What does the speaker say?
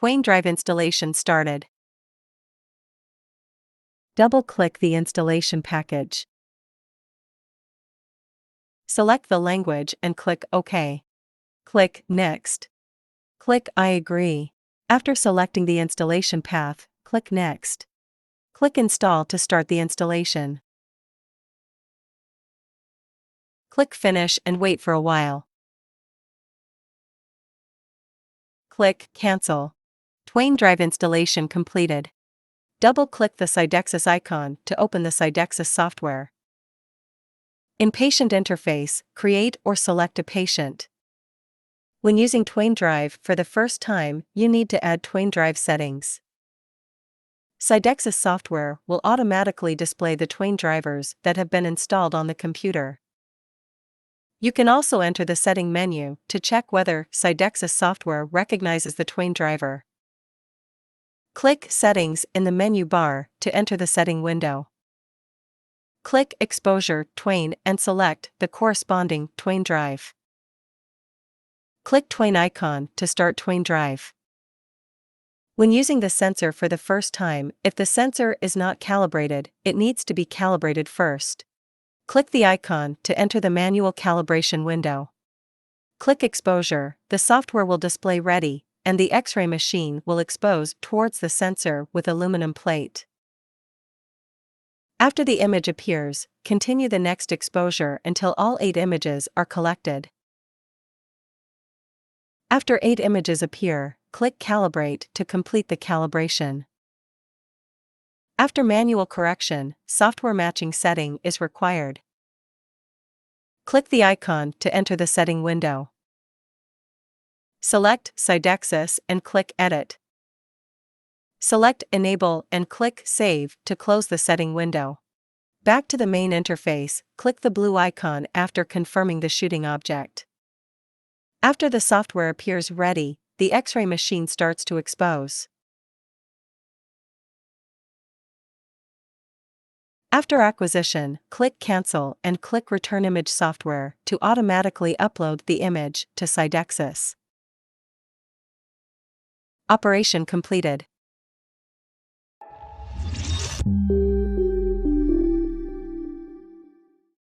Twain drive installation started. Double-click the installation package. Select the language and click OK. Click Next. Click I agree. After selecting the installation path, click Next. Click Install to start the installation. Click Finish and wait for a while. Click Cancel. Twain drive installation completed. Double-click the SIDEXIS icon to open the SIDEXIS software. In Patient Interface, create or select a patient. When using Twain Drive for the first time, you need to add Twain Drive settings. SIDEXIS software will automatically display the Twain drivers that have been installed on the computer. You can also enter the setting menu to check whether SIDEXIS software recognizes the Twain driver. Click Settings in the menu bar to enter the setting window. Click Exposure Twain and select the corresponding Twain drive. Click Twain icon to start Twain drive. When using the sensor for the first time, if the sensor is not calibrated, it needs to be calibrated first. Click the icon to enter the manual calibration window. Click Exposure, the software will display ready, and the X-ray machine will expose towards the sensor with aluminum plate. After the image appears, continue the next exposure until all 8 images are collected. After 8 images appear, click Calibrate to complete the calibration. After manual correction, software matching setting is required. Click the icon to enter the setting window. Select SIDEXIS and click Edit. Select Enable and click Save to close the setting window. Back to the main interface, click the blue icon after confirming the shooting object. After the software appears ready, the X-ray machine starts to expose. After acquisition, click Cancel and click Return Image Software to automatically upload the image to SIDEXIS. Operation completed.